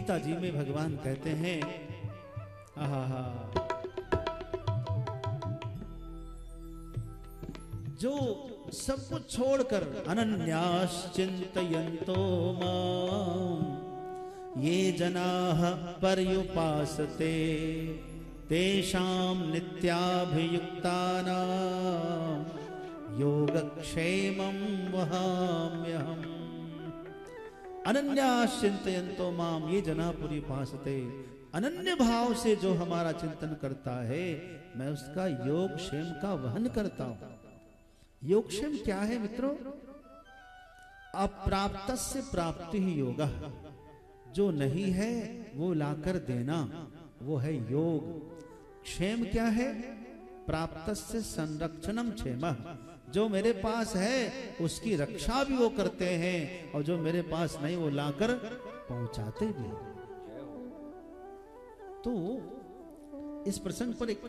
गीता जी में भगवान कहते हैं, आहा, जो सब कुछ छोड़कर अनन्यास चिंतयन्तो माम ये जनाः पर्युपासते तेषां नित्याभियुक्तानां योगक्षेमं वहाम्यहम्। अनन्यास चिंतयन्तो माम ये जना पर्युपासते, अनन्य भाव से जो हमारा चिंतन करता है मैं उसका योग क्षेम का वहन करता हूं। योगक्षेम क्या है मित्रों? अप्राप्तस्य प्राप्ति ही योगा, जो नहीं है वो लाकर देना, वो है योग। क्षेम क्या है? प्राप्तस्य संरक्षणम क्षेमः, जो मेरे पास है उसकी रक्षा भी वो करते हैं, और जो मेरे पास नहीं वो लाकर पहुंचाते भी। तो इस प्रसंग पर एक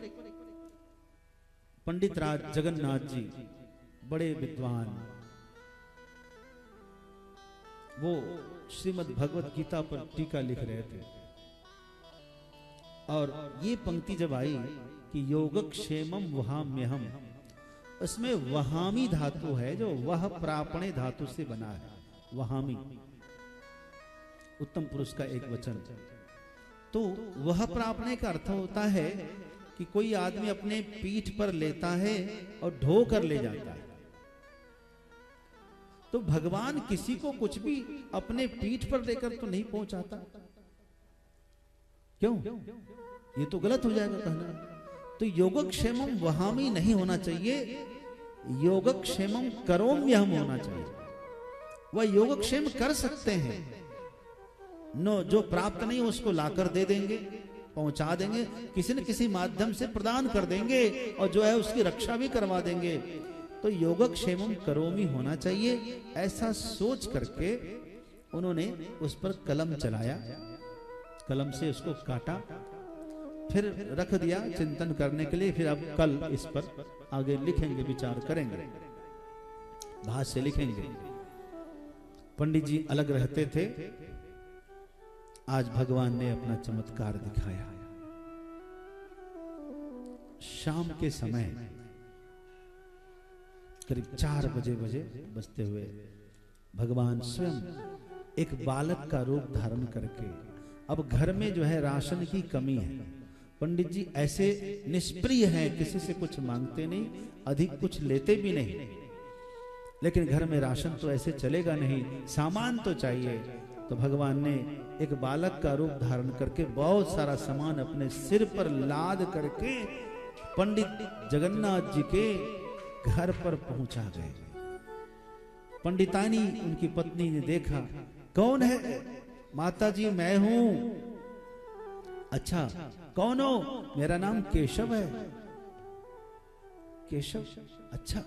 पंडित राज जगन्नाथ जी, बड़े विद्वान, वो श्रीमद् भगवत गीता पर टीका लिख रहे थे, और ये पंक्ति जब आई कि योगक्षेमम वहाम्यहम्, उसमें वहामी धातु है जो वह प्रापणे धातु से बना है। वहामी उत्तम पुरुष का एक वचन। तो वह प्रापणे का अर्थ होता है कि कोई आदमी अपने पीठ पर लेता है और ढो कर ले जाता है। तो भगवान किसी को कुछ भी अपने पीठ पर लेकर तो नहीं पहुंचाता। क्यों? ये तो गलत हो जाएगा कहना। तो योगक्षेमम वहामी नहीं होना चाहिए, योगक्षेमम करोम्यहम् होना चाहिए। वह योगक्षेम कर सकते हैं, नो जो प्राप्त नहीं उसको लाकर दे देंगे, पहुंचा देंगे, किसी न किसी माध्यम से प्रदान कर देंगे, और जो है उसकी रक्षा भी करवा देंगे। तो योगक्षेमम करोमि होना चाहिए। ऐसा सोच करके उन्होंने उस पर कलम चलाया, कलम से उसको काटा, फिर रख दिया चिंतन करने के लिए। फिर अब कल इस पर आगे लिखेंगे, विचार करेंगे, भाष्य लिखेंगे। पंडित जी अलग रहते थे, आज भगवान ने अपना चमत्कार दिखाया। शाम के समय करीब 4 बजे बजते हुए भगवान स्वयं एक बालक का रूप धारण करके, अब घर में जो है राशन की कमी है, पंडित जी ऐसे निष्प्रिय हैं, किसी से कुछ मांगते नहीं, अधिक कुछ लेते भी नहीं, लेकिन घर में राशन तो ऐसे चलेगा नहीं, सामान तो चाहिए। तो भगवान ने एक बालक का रूप धारण करके बहुत सारा सामान अपने सिर पर लाद करके पंडित जगन्नाथ जी के घर पर पहुंचा गए। पंडितानी उनकी पत्नी ने देखा, कौन है? माता जी मैं हूं। अच्छा कौन हो? मेरा नाम केशव है। केशव? अच्छा,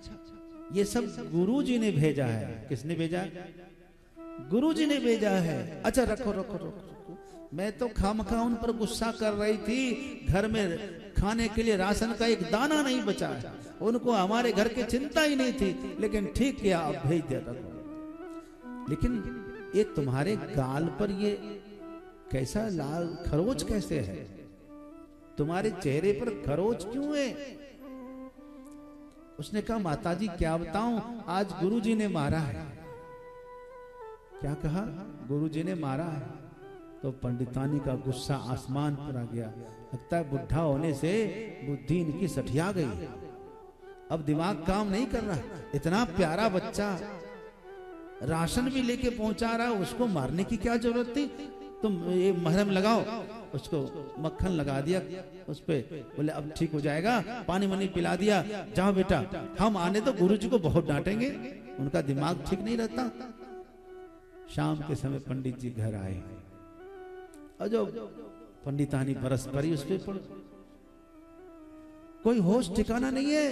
ये सब गुरु जी ने भेजा है। किसने भेजा? गुरु जी ने भेजा है। अच्छा रखो रखो रखो, मैं तो खामखा उन पर गुस्सा कर रही थी, घर में खाने के लिए राशन का एक दाना नहीं बचा है, उनको हमारे घर की चिंता ही नहीं थी, लेकिन ठीक किया, अब भेज दिया रखो। लेकिन ये तुम्हारे गाल पर ये कैसा लाल खरोच कैसे है? तुम्हारे चेहरे पर खरोच क्यों है? उसने कहा माताजी क्या बताऊं, आज गुरुजी ने मारा है। क्या कहा? गुरुजी ने मारा है। तो पंडितानी का गुस्सा आसमान पर आ गया। लगता है बुढ़ा होने से बुद्धि इनकी सठिया गई, अब दिमाग काम नहीं कर रहा। इतना प्यारा बच्चा राशन भी लेके पहुंचा रहा, उसको मारने की क्या जरूरत थी? तुम ये महरम लगाओ, उसको मक्खन लगा दिया उस पे, बोले अब ठीक हो जाएगा, पानी वानी पिला दिया, जाओ बेटा। हम आने तो गुरुजी को बहुत डांटेंगे, उनका दिमाग ठीक नहीं रहता। शाम के समय पंडित जी घर आए और जो पंडितानी बरस पड़ी उस पे, कोई होश ठिकाना नहीं है।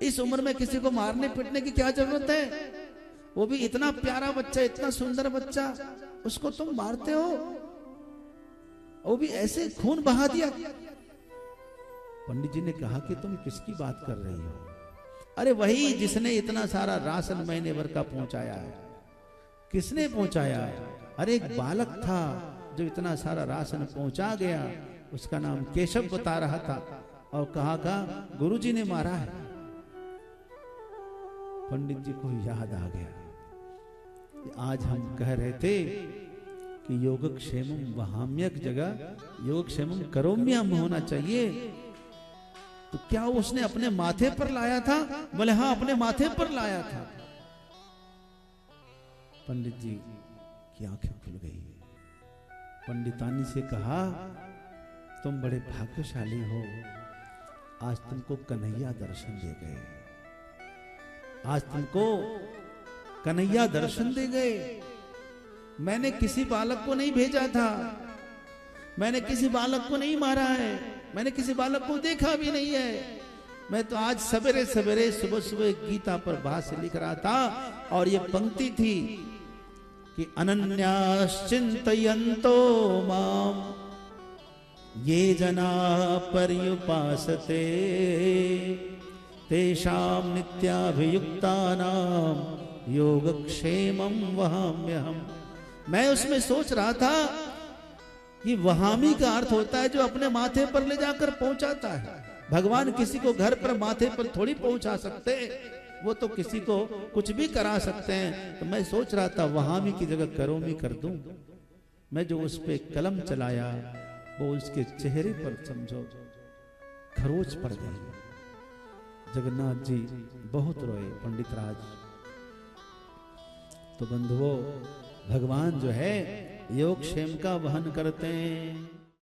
इस उम्र में किसी को मारने पीटने की क्या जरूरत है? वो भी इतना प्यारा बच्चा, इतना सुंदर बच्चा, उसको तुम मारते हो, वो भी ऐसे खून बहा दिया। पंडित जी ने कहा कि तुम किसकी बात कर रही हो? अरे वही जिसने इतना सारा राशन महीने भर का पहुंचाया है। किसने पहुंचाया? अरे एक बालक था जो इतना सारा राशन पहुंचा गया, उसका नाम केशव बता रहा था और कहा गुरुजी ने मारा है। पंडित जी को याद आ गया कि आज हम कह रहे थे कि योगक्षेमम वहाम्यक जगह योगक्षेमम करोम्यम होना चाहिए, तो क्या उसने अपने माथे पर लाया था? बोले हाँ, अपने माथे पर लाया था। पंडित जी की आंखें खुल गई। पंडितानी से कहा, तुम बड़े भाग्यशाली हो, आज तुमको कन्हैया दर्शन दे गए, आज तुमको कन्हैया दर्शन दे गए। मैंने किसी बालक को नहीं भेजा था, मैंने किसी बालक को नहीं मारा है, मैंने किसी बालक को देखा भी नहीं है। मैं तो आज सवेरे सवेरे सुबह सुबह गीता पर भाष्य लिख रहा था और ये पंक्ति थी कि अनन्याश्चिन्तयन्तो माम ये जना पर्युपासते तेषां नित्याभियुक्तानां योगक्षेमं वहाम्यहम्। मैं उसमें सोच रहा था कि वहामी का अर्थ होता है जो अपने माथे पर ले जाकर पहुंचाता है। भगवान किसी को घर पर माथे पर थोड़ी पहुंचा सकते, वो तो किसी को कुछ भी करा सकते हैं। तो मैं सोच रहा था वहामी की जगह करोमी कर दूं। मैं जो उस पे कलम चलाया वो उसके चेहरे पर समझो खरोच पड़ गई। जगन्नाथ जी बहुत रोए, पंडित राज। तो बंधुओं, भगवान जो है योगक्षेम का वहन करते हैं।